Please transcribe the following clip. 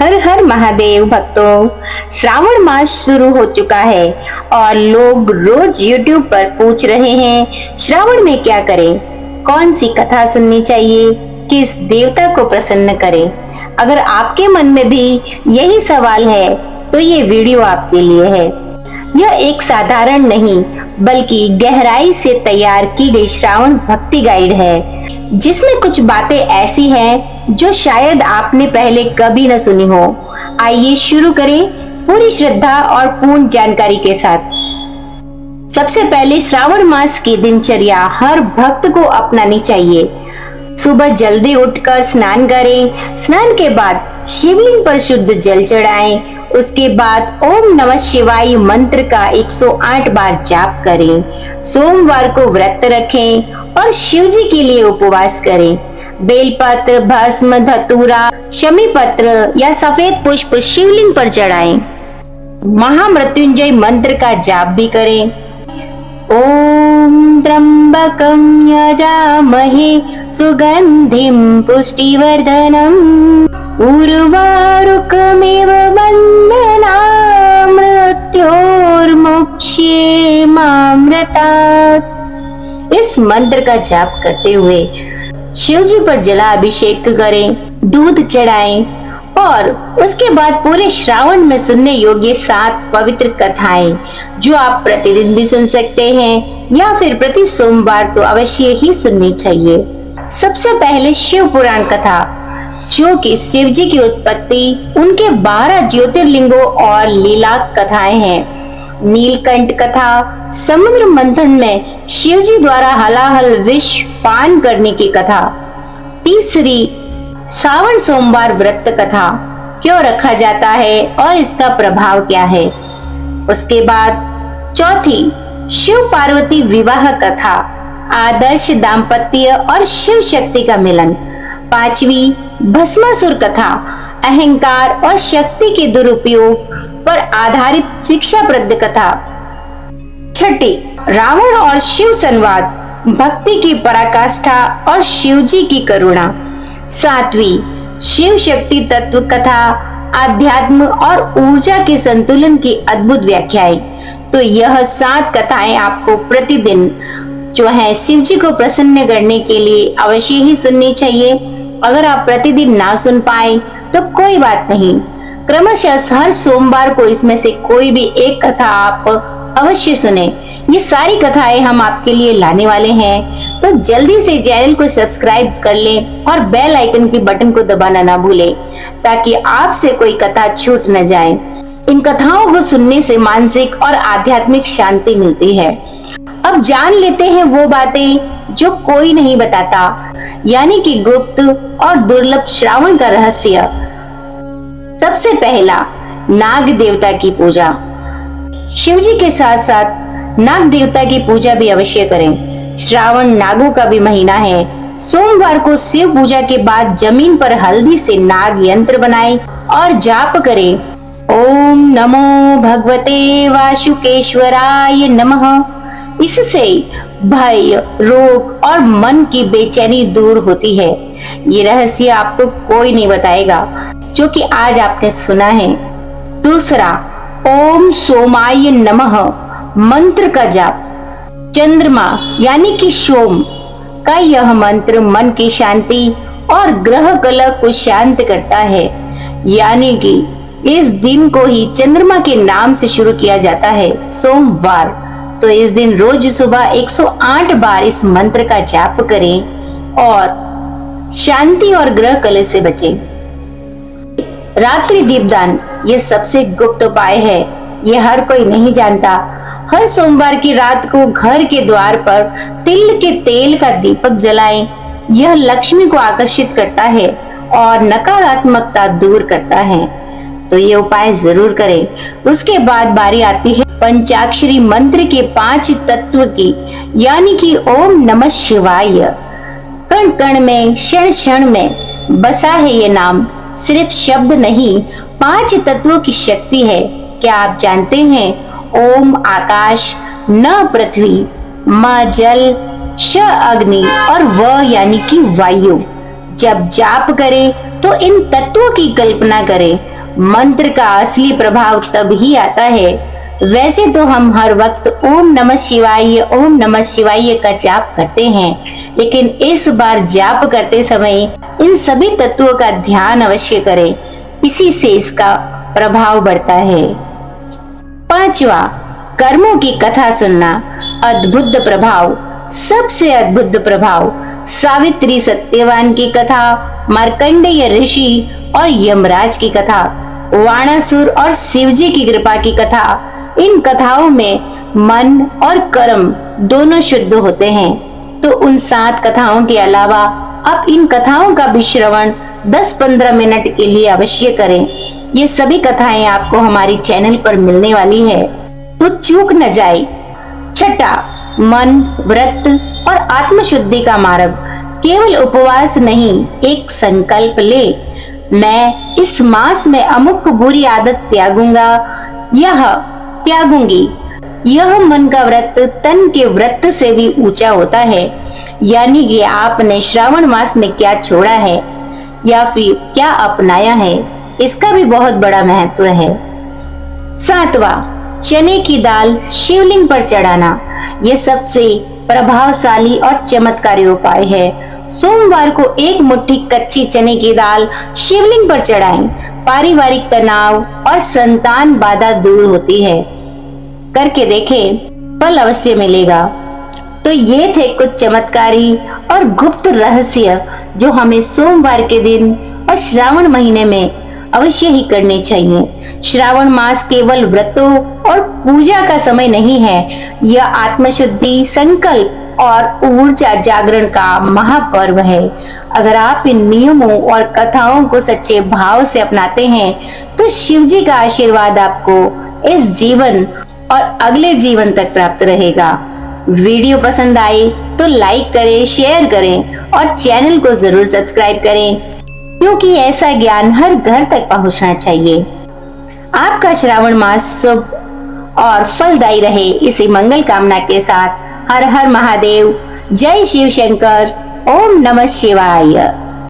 हर हर महादेव भक्तों, श्रावण मास शुरू हो चुका है और लोग रोज YouTube पर पूछ रहे हैं श्रावण में क्या करें, कौन सी कथा सुननी चाहिए, किस देवता को प्रसन्न करें। अगर आपके मन में भी यही सवाल है तो ये वीडियो आपके लिए है। यह एक साधारण नहीं बल्कि गहराई से तैयार की गई श्रावण भक्ति गाइड है, जिसमें कुछ बातें ऐसी हैं जो शायद आपने पहले कभी न सुनी हो। आइए शुरू करें पूरी श्रद्धा और पूर्ण जानकारी के साथ। सबसे पहले श्रावण मास की दिनचर्या हर भक्त को अपनानी चाहिए। सुबह जल्दी उठकर स्नान करें। स्नान के बाद शिवलिंग पर शुद्ध जल चढ़ाएं। उसके बाद ओम नमः शिवाय मंत्र का 108 बार जाप करें। सोमवार को व्रत रखें और शिव जी के लिए उपवास करें। बेलपत्र, भस्म, धतूरा, शमी पत्र या सफेद पुष्प शिवलिंग पर चढ़ाएं। महामृत्युंजय मंत्र का जाप भी करें। ओम त्र्यंबकं यजामहे सुगंधिं पुष्टिवर्धनम् उर्वारुकमिव बन्धनात् मृत्योर्मुक्षेमामृतात्। इस मंत्र का जाप करते हुए शिव जी पर जलाभिषेक करें, दूध चढ़ाएं और उसके बाद पूरे श्रावण में सुनने योग्य 7 पवित्र कथाएं जो आप प्रतिदिन भी सुन सकते हैं या फिर प्रति सोमवार तो अवश्य ही सुननी चाहिए। सबसे पहले शिव पुराण कथा, जो कि शिव जी की उत्पत्ति, उनके 12 ज्योतिर्लिंगों और लीला कथाएं हैं। नीलकंठ कथा, समुद्र मंथन में शिव जी द्वारा हलाहल विष पान करने की कथा। तीसरी, श्रावण सोमवार व्रत कथा, क्यों रखा जाता है और इसका प्रभाव क्या है। उसके बाद चौथी, शिव पार्वती विवाह कथा, आदर्श दाम्पत्य और शिव शक्ति का मिलन। पांचवी, भस्मासुर कथा, अहंकार और शक्ति के दुरुपयोग पर आधारित शिक्षाप्रद कथा। छठी, रावण और शिव संवाद, भक्ति की पराकाष्ठा और शिव जी की करुणा। सातवीं, शिव शक्ति तत्व कथा, आध्यात्म और ऊर्जा के संतुलन की अद्भुत व्याख्याएं। तो यह 7 कथाएं आपको प्रतिदिन जो है शिव जी को प्रसन्न करने के लिए अवश्य ही सुननी चाहिए। अगर आप प्रतिदिन ना सुन पाए तो कोई बात नहीं, क्रमशः हर सोमवार को इसमें से कोई भी एक कथा आप अवश्य सुने। ये सारी कथाएं हम आपके लिए लाने वाले हैं, तो जल्दी से चैनल को सब्सक्राइब कर लें और बेल आइकन के बटन को दबाना ना भूलें, ताकि आपसे कोई कथा छूट न जाए। इन कथाओं को सुनने से मानसिक और आध्यात्मिक शांति मिलती है। अब जान लेते हैं वो बातें जो कोई नहीं बताता, यानी कि गुप्त और दुर्लभ श्रावण का रहस्य। सबसे पहला, नाग देवता की पूजा। शिव जी के साथ साथ नाग देवता की पूजा भी अवश्य करें। श्रावण नागों का भी महीना है। सोमवार को शिव पूजा के बाद जमीन पर हल्दी से नाग यंत्र बनाएं और जाप करें। ओम नमो भगवते वासुकेश्वराय नमः। इससे भय, रोग और मन की बेचैनी दूर होती है। ये रहस्य आपको कोई नहीं बताएगा, जो कि आज आपने सुना है। दूसरा, ओम सोमाय नमः मंत्र का जाप। चंद्रमा यानी कि सोम का यह मंत्र मन की शांति और ग्रह कलह को शांत करता है, यानी कि इस दिन को ही चंद्रमा के नाम से शुरू किया जाता है, सोमवार। तो इस दिन रोज सुबह 108 बार इस मंत्र का जाप करें और शांति और ग्रह कलह से बचें। रात्रि दीपदान, ये सबसे गुप्त उपाय है, ये हर कोई नहीं जानता। हर सोमवार की रात को घर के द्वार पर तिल के तेल का दीपक जलाएं। यह लक्ष्मी को आकर्षित करता है और नकारात्मकता दूर करता है, तो ये उपाय जरूर करें। उसके बाद बारी आती है पंचाक्षरी मंत्र के 5 तत्व की, यानी कि ओम नमः शिवाय। कण कण में, क्षण क्षण में बसा है ये नाम, सिर्फ शब्द नहीं, 5 तत्वों की शक्ति है। क्या आप जानते हैं? ओम आकाश, न पृथ्वी, म जल, श अग्नि और व यानी कि वायु। जब जाप करें तो इन तत्वों की कल्पना करें। मंत्र का असली प्रभाव तब ही आता है। वैसे तो हम हर वक्त ओम नमः शिवाय का जाप करते हैं, लेकिन इस बार जाप करते समय इन सभी तत्वों का ध्यान अवश्य करें। इसी से इसका प्रभाव बढ़ता है। पांचवा, कर्मों की कथा सुनना। अद्भुत प्रभाव, सबसे अद्भुत प्रभाव। सावित्री सत्यवान की कथा, मार्कंडेय ऋषि और यमराज की कथा, वाणासुर और शिवजी की कृपा की कथा। इन कथाओं में मन और कर्म दोनों शुद्ध होते हैं। तो उन 7 कथाओं के अलावा आप इन कथाओं का भी श्रवण 10-15 मिनट के लिए अवश्य करें। ये सभी कथाएं आपको हमारी चैनल पर मिलने वाली है, तो चूक न जाए। छठा, मन, व्रत और आत्मशुद्धि का मार्ग। केवल उपवास नहीं, एक संकल्प ले। मैं इस मास में अमुक बुरी आदत त्यागूंगा, यह त्यागूंगी। यह मन का व्रत तन के व्रत से भी ऊंचा होता है। यानी कि आपने श्रावण मास में क्या छोड़ा है या फिर क्या अपनाया है, इसका भी बहुत बड़ा महत्व है। 7वां, चने की दाल शिवलिंग पर चढ़ाना। यह सबसे प्रभावशाली और चमत्कारी उपाय है। सोमवार को 1 मुट्ठी कच्ची चने की दाल शिवलिंग पर चढ़ाएं। पारिवारिक तनाव और संतान बाधा दूर होती है। करके देखें, फल अवश्य मिलेगा। तो ये थे कुछ चमत्कारी और गुप्त रहस्य जो हमें सोमवार के दिन और श्रावण महीने में अवश्य ही करने चाहिए। श्रावण मास केवल व्रतों और पूजा का समय नहीं है, यह आत्मशुद्धि, संकल्प और ऊर्जा जागरण का महापर्व है। अगर आप इन नियमों और कथाओं को सच्चे भाव से अपनाते हैं तो शिवजी का आशीर्वाद आपको इस जीवन और अगले जीवन तक प्राप्त रहेगा। वीडियो पसंद आए तो लाइक करें, शेयर करें और चैनल को जरूर सब्सक्राइब करें, क्योंकि ऐसा ज्ञान हर घर तक पहुंचना चाहिए। आपका श्रावण मास शुभ और फलदायी रहे, इसी मंगल कामना के साथ हर हर महादेव, जय शिव शंकर, ओम नमः शिवाय।